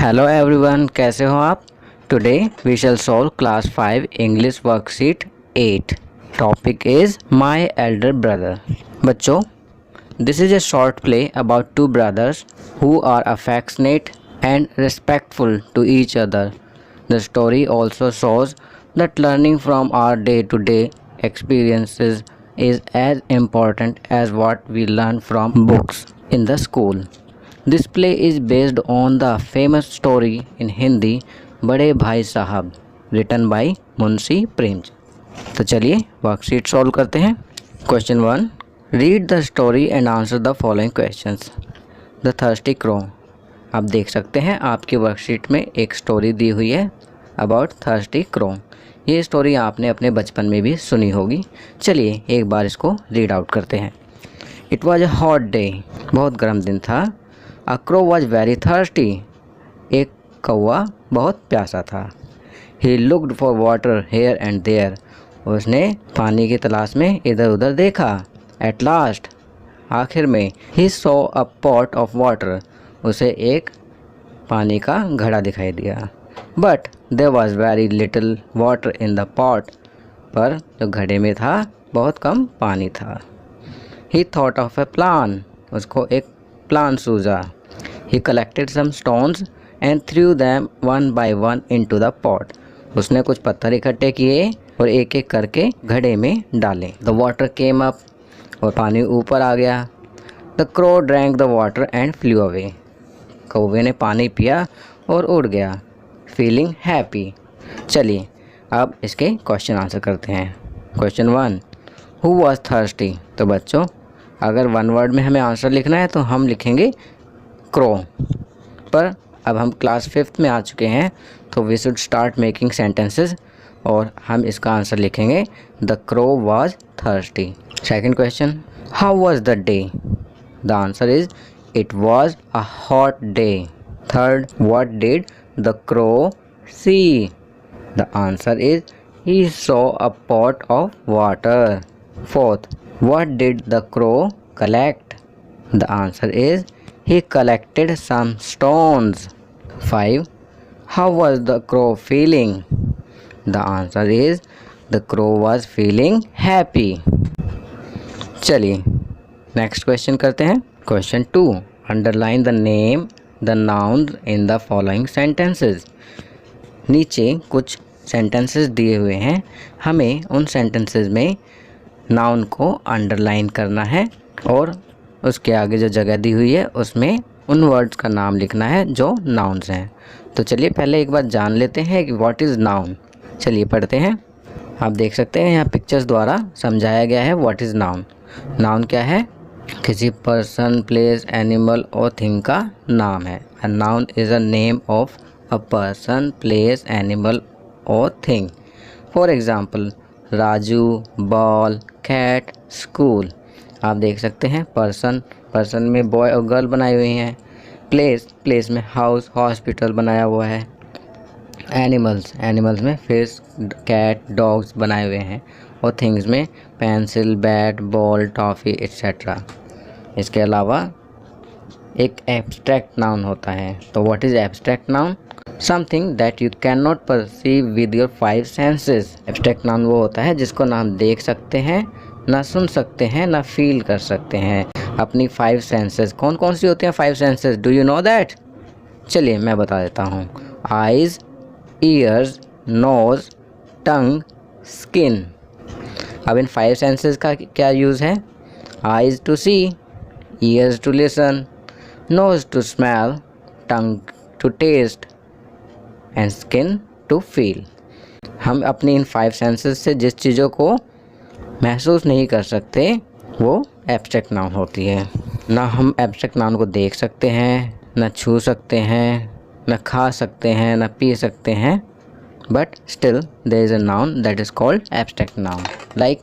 Hello everyone, कैसे हो आप। Today we shall solve class 5 English worksheet 8। Topic is my elder brother. बच्चों, this is a short play about two brothers who are affectionate and respectful to each other. The story also shows that learning from our day-to-day experiences is as important as what we learn from books in the school. This play is based on the famous story in Hindi बड़े भाई साहब, written by Munshi Premchand. तो चलिए worksheet solve करते हैं। Question 1, read the story and answer the following questions. The thirsty crow. आप देख सकते हैं आपकी वर्कशीट में एक स्टोरी दी हुई है अबाउट थर्स्टी क्रो। ये स्टोरी आपने अपने बचपन में भी सुनी होगी। चलिए एक बार इसको रीड आउट करते हैं। It was a hot day. बहुत गर्म दिन था। A crow was very thirsty. एक कौवा बहुत प्यासा था। He looked for water here and there. उसने पानी की तलाश में इधर उधर देखा। एट लास्ट, आखिर में, he saw a pot of water. उसे एक पानी का घड़ा दिखाई दिया। But there was very little water in the pot. पर जो घड़े में था बहुत कम पानी था। He thought of a plan. उसको एक प्लान सूझा। He collected some stones and threw them one by one into the pot. उसने कुछ पत्थर इकट्ठे किए और एक एक करके घड़े में डाले। The water came up. और पानी ऊपर आ गया। The crow drank the water and flu away. कौवे ने पानी पिया और उड़ गया, फीलिंग हैप्पी। चलिए अब इसके क्वेश्चन आंसर करते हैं। Question 1, who was thirsty. तो बच्चों, अगर वन वर्ड में हमें आंसर लिखना है तो हम लिखेंगे क्रो। पर अब हम क्लास 5th में आ चुके हैं तो we should start making sentences और हम इसका आंसर लिखेंगे the crow was thirsty. Second question, how was the day. The answer is it was a hot day. Third, what did the crow see. The answer is he saw a pot of water. Fourth, what did the crow collect. The answer is he collected some stones. 5, how was the crow feeling. The answer is the crow was feeling happy. चलिए next question करते हैं। Question 2, underline the name the noun in the following sentences. नीचे कुछ sentences दिए हुए हैं, हमें उन सेंटेंसेस में नाउन को अंडरलाइन करना है और उसके आगे जो जगह दी हुई है उसमें उन वर्ड्स का नाम लिखना है जो नाउन्स हैं। तो चलिए पहले एक बार जान लेते हैं कि व्हाट इज़ नाउन। चलिए पढ़ते हैं। आप देख सकते हैं यहाँ पिक्चर्स द्वारा समझाया गया है व्हाट इज़ नाउन। नाउन क्या है? किसी पर्सन, प्लेस, एनिमल और थिंग का नाम है। A noun is a name of a person, place, animal और thing. For example, Raju, ball, cat, school. आप देख सकते हैं पर्सन में बॉय और गर्ल बनाई हुई हैं। प्लेस में हाउस, हॉस्पिटल बनाया हुआ है। एनिमल्स में फिश, कैट, डॉग्स बनाए हुए हैं। और थिंग्स में pencil, bat, ball, toffee etcetera. इसके अलावा एक एब्स्ट्रैक्ट नाउन होता है। तो what is abstract noun? Something that you can not perceive with your 5 senses. Abstract noun वो होता है जिसको ना हम देख सकते हैं, ना सुन सकते हैं, ना फील कर सकते हैं। अपनी 5 सेंसेस कौन कौन सी होती हैं? 5 senses, do you know that? चलिए मैं बता देता हूँ। Eyes, ears, nose, tongue, skin. अब इन 5 सेंसेस का क्या यूज़ है? Eyes to see, ears to listen, nose to smell, tongue to taste and skin to feel. हम अपनी इन 5 सेंसेस से जिस चीज़ों को महसूस नहीं कर सकते वो एब्स्ट्रैक्ट नाउन होती है। ना हम एब्स्ट्रैक्ट नाउन को देख सकते हैं, ना छू सकते हैं, ना खा सकते हैं, ना पी सकते हैं, but still there is a noun that is called abstract noun, like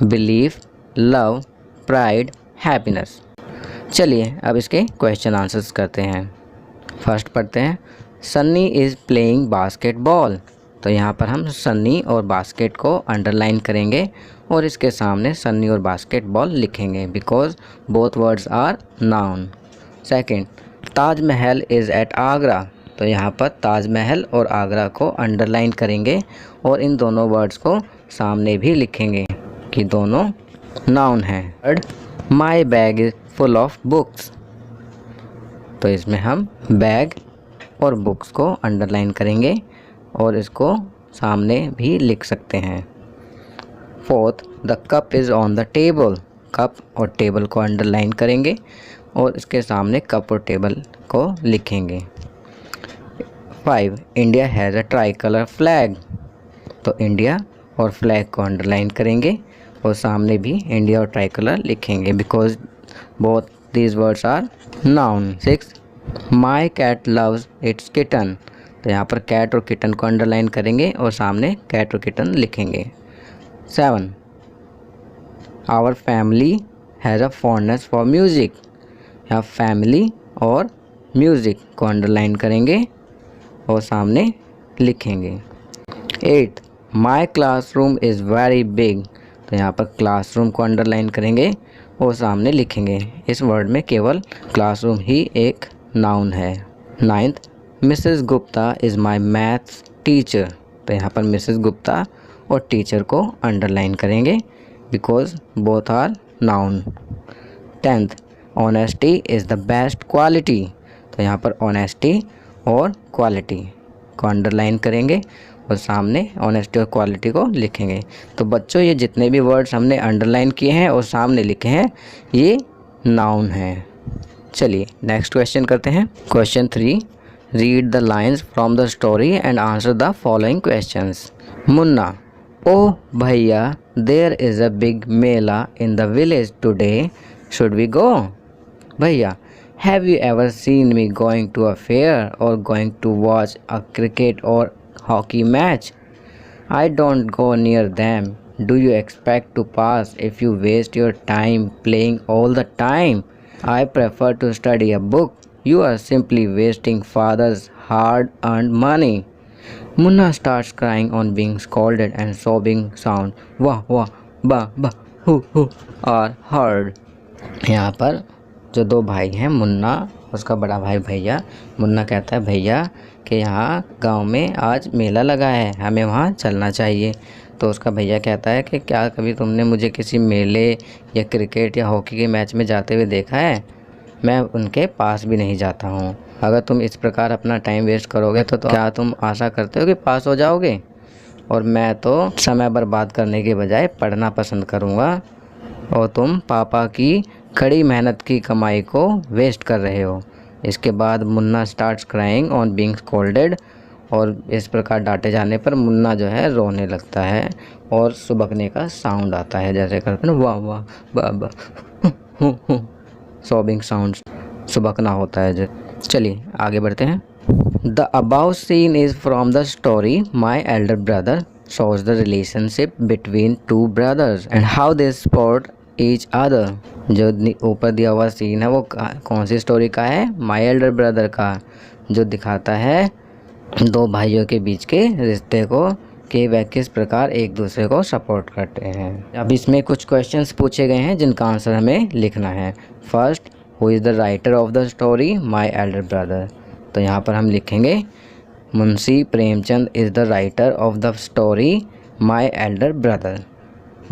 belief, love, pride, happiness. चलिए अब इसके क्वेश्चन आंसर्स करते हैं। फर्स्ट पढ़ते हैं, सन्नी इज़ प्लेइंग बास्केटबॉल। तो यहाँ पर हम सन्नी और बास्केट को अंडरलाइन करेंगे और इसके सामने सन्नी और बास्केटबॉल लिखेंगे because both words are noun. Second, Taj Mahal is at Agra. तो तो यहाँ पर ताजमहल और आगरा को अंडरलाइन करेंगे और इन दोनों वर्ड्स को सामने भी लिखेंगे कि दोनों नाउन हैं। Third, my bag is full of books, तो इसमें हम बैग और बुक्स को अंडरलाइन करेंगे और इसको सामने भी लिख सकते हैं। Fourth, the cup is on the table, cup और टेबल को अंडरलाइन करेंगे और इसके सामने कप और टेबल को लिखेंगे। 5, India has a tri colour flag, तो इंडिया और फ्लैग को अंडरलाइन करेंगे और सामने भी इंडिया और ट्राई कलर लिखेंगे because both these words are noun. 6, my cat loves its kitten, तो यहाँ पर कैट और किटन को अंडरलाइन करेंगे और सामने कैट और किटन लिखेंगे। 7, our family has a fondness for music, यहाँ फैमिली और म्यूज़िक को अंडरलाइन करेंगे और सामने लिखेंगे। 8, my classroom is very big, तो यहाँ पर क्लासरूम को अंडरलाइन करेंगे और सामने लिखेंगे। इस वर्ड में केवल क्लासरूम ही एक नाउन है। 9th, Mrs Gupta is my maths teacher, तो यहाँ पर मिसेस गुप्ता और टीचर को अंडरलाइन करेंगे because both are noun. 10th, honesty is the best quality, तो यहाँ पर ऑनेस्टी और क्वालिटी को अंडरलाइन करेंगे और सामने ऑनेस्टी और क्वालिटी को लिखेंगे। तो बच्चों ये जितने भी वर्ड्स हमने अंडरलाइन किए हैं और सामने लिखे हैं ये नाउन हैं। चलिए नेक्स्ट क्वेश्चन करते हैं। Question 3, read the lines from the story and answer the following questions. Munna, ओ भैया there is a big mela in the village today, should we go? भैया, have you ever seen me going to a fair or going to watch a cricket or hockey match? I don't go near them. Do you expect to pass if you waste your time playing all the time? I prefer to study a book. You are simply wasting father's hard-earned money. Munna starts crying on being scolded and sobbing sound wah wah ba ba hu are heard. यहाँ पर जो दो भाई हैं, मुन्ना उसका बड़ा भाई भैया, मुन्ना कहता है भैया कि यहाँ गांव में आज मेला लगा है, हमें वहाँ चलना चाहिए। तो उसका भैया कहता है कि क्या कभी तुमने मुझे किसी मेले या क्रिकेट या हॉकी के मैच में जाते हुए देखा है? मैं उनके पास भी नहीं जाता हूँ। अगर तुम इस प्रकार अपना टाइम वेस्ट करोगे तो क्या तुम आशा करते हो कि पास हो जाओगे? और मैं तो समय बर्बाद करने के बजाय पढ़ना पसंद करूँगा और तुम पापा की कड़ी मेहनत की कमाई को वेस्ट कर रहे हो। इसके बाद Munna starts crying on being scolded, और इस प्रकार डांटे जाने पर मुन्ना जो है रोने लगता है और सुबकने का साउंड आता है, जैसे करते हैं वाह वाह बा सॉबिंग साउंड, सुबकना होता है जो। चलिए आगे बढ़ते हैं। The above scene is from the story my elder brother shows the relationship between two brothers and how they support each other। जो ऊपर दिया हुआ सीन है वो कौन सी स्टोरी का है? माई एल्डर ब्रदर का, जो दिखाता है दो भाइयों के बीच के रिश्ते को कि वह किस प्रकार एक दूसरे को सपोर्ट करते हैं। अब इसमें कुछ क्वेश्चंस पूछे गए हैं जिनका आंसर हमें लिखना है। First, who is the writer of the story? My elder brother. तो यहाँ पर हम लिखेंगे Munshi Premchand is the writer of the story my elder brother.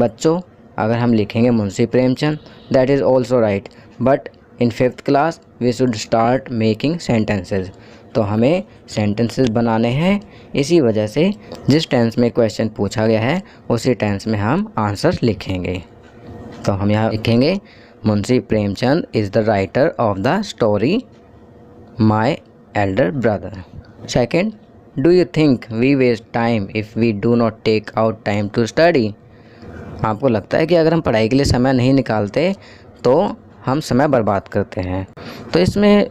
बच्चों अगर हम लिखेंगे Munshi Premchand that is also right, but in 5th class we should start making sentences. तो हमें सेंटेंसेस बनाने हैं, इसी वजह से जिस टेंस में क्वेश्चन पूछा गया है उसी टेंस में हम आंसर लिखेंगे। तो हम यहाँ लिखेंगे Munshi Premchand is the writer of the story my elder brother. Second, do you think we waste time if we do not take out time to study? आपको लगता है कि अगर हम पढ़ाई के लिए समय नहीं निकालते तो हम समय बर्बाद करते हैं? तो इसमें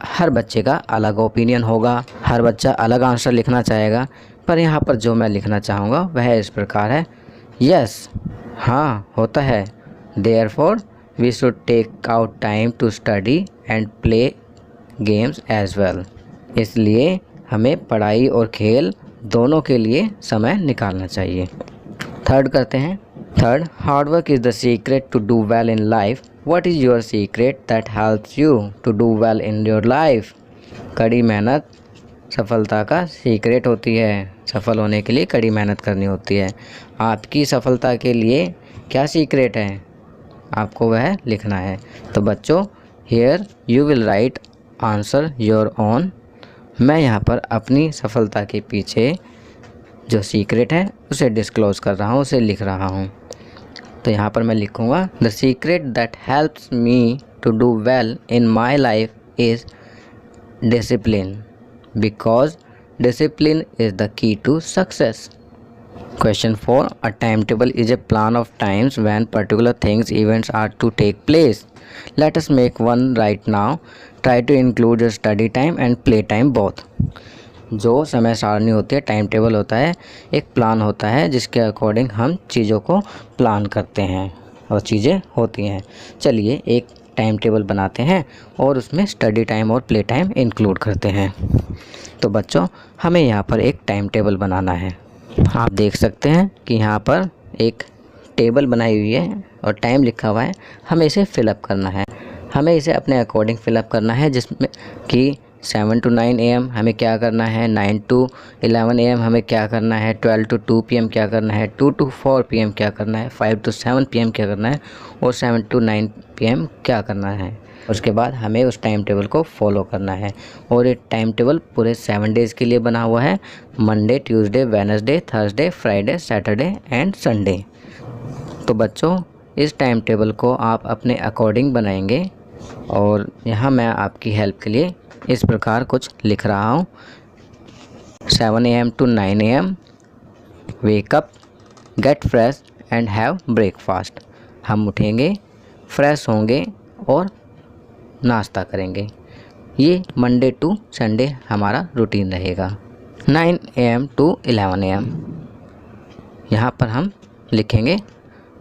हर बच्चे का अलग ओपिनियन होगा, हर बच्चा अलग आंसर लिखना चाहेगा, पर यहाँ पर जो मैं लिखना चाहूँगा वह इस प्रकार है, यस, हाँ होता है। Therefore, we should take out time to study and play games as well। इसलिए हमें पढ़ाई और खेल दोनों के लिए समय निकालना चाहिए। थर्ड करते हैं। Third, hard work is the secret to do well in life. What is your secret that helps you to do well in your life? कड़ी मेहनत सफलता का सीक्रेट होती है। सफल होने के लिए कड़ी मेहनत करनी होती है। आपकी सफलता के लिए क्या सीक्रेट है, आपको वह लिखना है। तो बच्चों, here you will write answer your own. मैं यहाँ पर अपनी सफलता के पीछे जो सीक्रेट है उसे डिस्क्लोज़ कर रहा हूँ, उसे लिख रहा हूँ। तो यहाँ पर मैं लिखूँगा, the secret that helps me to do well in my life is discipline, because discipline is the key to success. Question 4. A timetable is a plan of times when particular things, events are to take place. Let us make one right now. Try to include your study time and play time both. जो समय सारणी होती है, time table होता है, एक plan होता है जिसके अकॉर्डिंग हम चीज़ों को प्लान करते हैं और चीज़ें होती हैं। चलिए एक टाइम टेबल बनाते हैं और उसमें स्टडी टाइम और प्ले टाइम इंक्लूड करते हैं। तो बच्चों, हमें यहाँ पर एक टाइम टेबल बनाना है। आप देख सकते हैं कि यहाँ पर एक टेबल बनाई हुई है और टाइम लिखा हुआ है। हमें इसे फिलअप करना है, हमें इसे अपने अकॉर्डिंग फिलअप करना है, जिसमें कि 7 to 9 AM हमें क्या करना है, 9 to 11 AM हमें क्या करना है, 12 to 2 PM क्या करना है, 2 to 4 PM क्या करना है, 5 to 7 PM क्या करना है और 7 to 9 PM क्या करना है। उसके बाद हमें उस टाइम टेबल को फॉलो करना है और ये टाइम टेबल पूरे 7 डेज़ के लिए बना हुआ है, Monday, Tuesday, Wednesday, Thursday, Friday, Saturday and Sunday. तो बच्चों, इस टाइम टेबल को आप अपने अकॉर्डिंग बनाएंगे और यहाँ मैं आपकी हेल्प के लिए इस प्रकार कुछ लिख रहा हूँ। 7 AM to 9 AM wake up, gate fresh and have breakfast. हम उठेंगे, फ्रेश होंगे और नाश्ता करेंगे। ये मंडे टू संडे हमारा रूटीन रहेगा। 9 AM to 11 AM यहाँ पर हम लिखेंगे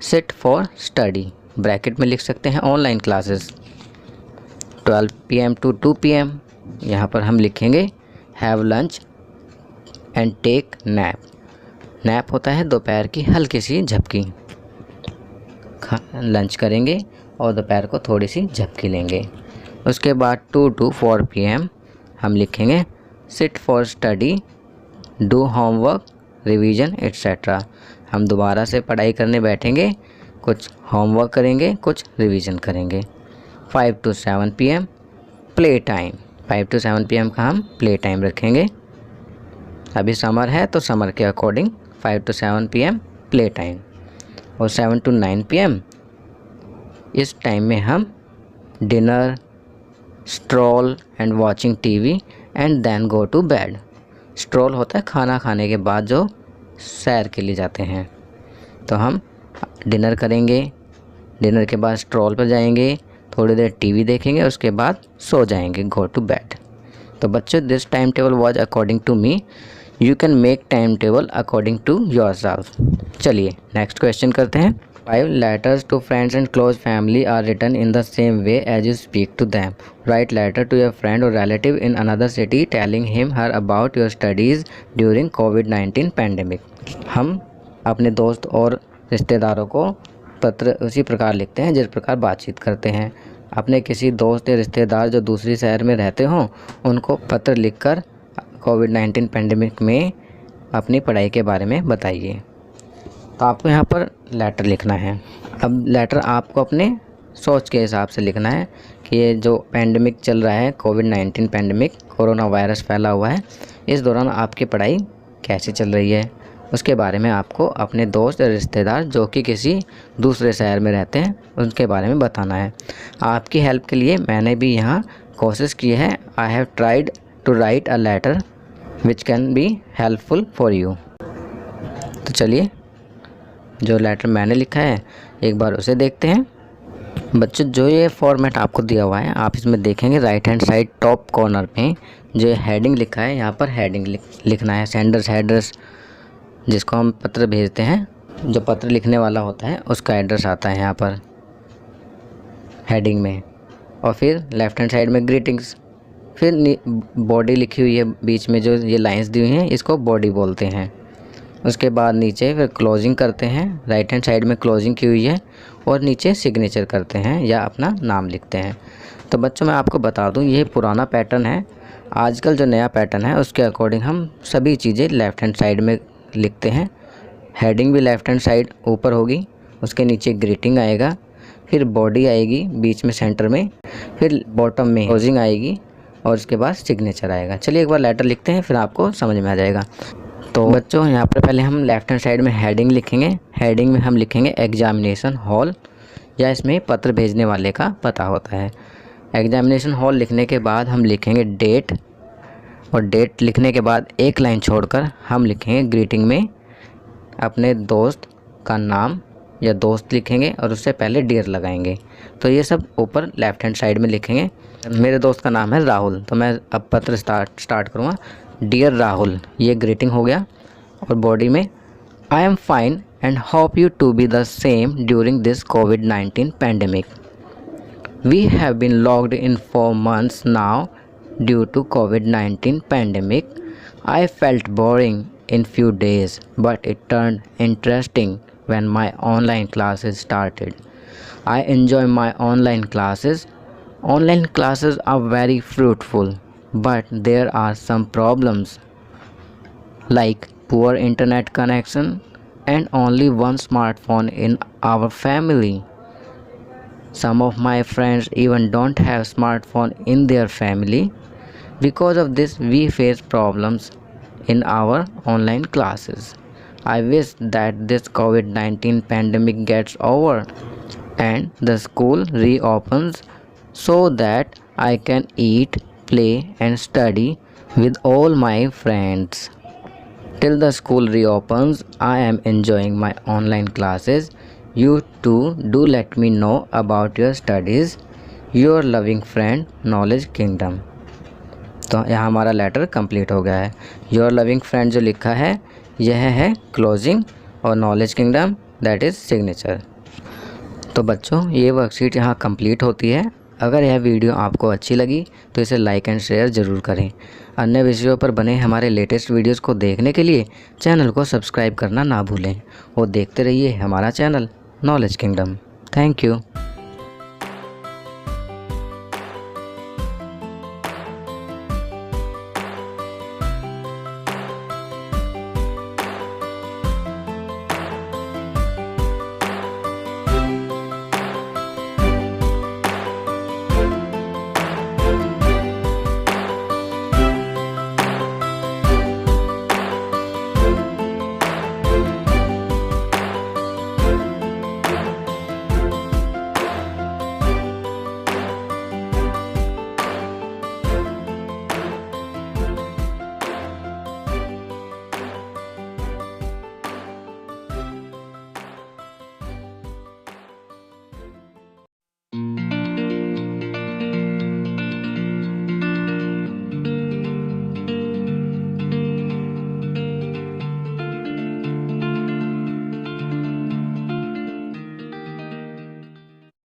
सिट फॉर स्टडी, ब्रैकेट में लिख सकते हैं online classes. 12 PM to 2 PM यहाँ पर हम लिखेंगे have lunch and take nap. Nap होता है दोपहर की हल्की सी झपकी। लंच करेंगे और दोपहर को थोड़ी सी झपकी लेंगे। उसके बाद 2 to 4 PM हम लिखेंगे sit for study, do homework, revision etcetera. हम दोबारा से पढ़ाई करने बैठेंगे, कुछ होमवर्क करेंगे, कुछ रिवीजन करेंगे। 5 to 7 PM play time. 5 to 7 PM का हम प्ले टाइम रखेंगे। अभी समर है तो समर के according 5 to 7 PM play time. और 7 to 9 PM इस टाइम में हम dinner, stroll and watching TV and then go to bed. Stroll होता है खाना खाने के बाद जो सैर के लिए जाते हैं। तो हम डिनर करेंगे, डिनर के बाद स्ट्रॉल पर जाएंगे, थोड़ी देर टीवी देखेंगे, उसके बाद सो जाएंगे, गो टू बेड। तो बच्चों, this time table was according to me. You can make time table according to yourself. चलिए नेक्स्ट क्वेश्चन करते हैं। 5 letters to friends and close family are written in the same way as you speak to them. Write letter to your friend or relative in another city telling him her about your studies during COVID-19 pandemic. हम अपने दोस्त और रिश्तेदारों को पत्र उसी प्रकार लिखते हैं जिस प्रकार बातचीत करते हैं। अपने किसी दोस्त या रिश्तेदार जो दूसरी शहर में रहते हों उनको पत्र लिखकर COVID-19 पैंडेमिक में अपनी पढ़ाई के बारे में बताइए। तो आपको यहाँ पर लेटर लिखना है। अब लेटर आपको अपने सोच के हिसाब से लिखना है कि ये जो पैंडेमिक चल रहा है, COVID-19 पैंडेमिक, कोरोना वायरस फैला हुआ है, इस दौरान आपकी पढ़ाई कैसे चल रही है, उसके बारे में आपको अपने दोस्त या रिश्तेदार जो कि किसी दूसरे शहर में रहते हैं उनके बारे में बताना है। आपकी हेल्प के लिए मैंने भी यहाँ कोशिश की है। I have tried to write a letter which can be helpful for you. तो चलिए जो लेटर मैंने लिखा है एक बार उसे देखते हैं। बच्चों, जो ये फॉर्मेट आपको दिया हुआ है आप इसमें देखेंगे right hand side top corner में जो हेडिंग लिखा है, यहाँ पर हेडिंग लिखना है। सेंडर्स एड्रेस, जिसको हम पत्र भेजते हैं, जो पत्र लिखने वाला होता है उसका एड्रेस आता है यहाँ पर हेडिंग में। और फिर लेफ़्ट हैंड साइड में ग्रीटिंग्स, फिर बॉडी लिखी हुई है बीच में, जो ये लाइंस दी हुई हैं इसको बॉडी बोलते हैं। उसके बाद नीचे फिर क्लोजिंग करते हैं, राइट हैंड साइड में क्लोजिंग की हुई है और नीचे सिग्नेचर करते हैं या अपना नाम लिखते हैं। तो बच्चों, मैं आपको बता दूं ये पुराना पैटर्न है, आजकल जो नया पैटर्न है उसके अकॉर्डिंग हम सभी चीज़ें लेफ़्ट हैंड साइड में लिखते हैं। हेडिंग भी लेफ़्ट हैंड साइड ऊपर होगी, उसके नीचे ग्रीटिंग आएगा, फिर बॉडी आएगी बीच में सेंटर में, फिर बॉटम में क्लोजिंग आएगी और उसके बाद सिग्नेचर आएगा। चलिए एक बार लेटर लिखते हैं, फिर आपको समझ में आ जाएगा। तो बच्चों यहाँ पर पहले हम लेफ़्ट हैंड साइड में हेडिंग लिखेंगे। हेडिंग में हम लिखेंगे एग्जामिनेशन हॉल, या इसमें पत्र भेजने वाले का पता होता है। एग्जामिनेशन हॉल लिखने के बाद हम लिखेंगे डेट, और डेट लिखने के बाद एक लाइन छोड़कर हम लिखेंगे ग्रीटिंग में अपने दोस्त का नाम या दोस्त लिखेंगे और उससे पहले डियर लगाएंगे। तो ये सब ऊपर लेफ़्ट हैंड साइड में लिखेंगे। मेरे दोस्त का नाम है राहुल, तो मैं अब पत्र स्टार्ट करूँगा। डियर राहुल, ये ग्रीटिंग हो गया। और बॉडी में I am fine and hope you to be the same during this COVID-19 pandemic. We have been locked in for months now due to COVID-19 pandemic. I felt boring in few days, but it turned interesting when my online classes started. I enjoy my online classes. Online classes are very fruitful, but there are some problems like poor internet connection and only one smartphone in our family. Some of my friends even don't have smartphone in their family. Because of this, we face problems in our online classes. I wish that this COVID-19 pandemic gets over and the school reopens so that I can eat, play and study with all my friends. Till the school reopens, I am enjoying my online classes. You too do let me know about your studies. Your loving friend, Knowledge Kingdom. तो यहाँ हमारा letter complete हो गया है। Your loving friend जो लिखा है यह है क्लोजिंग, और knowledge kingdom that is signature. तो बच्चों ये वर्कशीट यहाँ कंप्लीट होती है। अगर यह वीडियो आपको अच्छी लगी तो इसे लाइक एंड शेयर ज़रूर करें। अन्य विषयों पर बने हमारे लेटेस्ट वीडियोस को देखने के लिए चैनल को सब्सक्राइब करना ना भूलें और देखते रहिए हमारा channel knowledge kingdom. Thank you.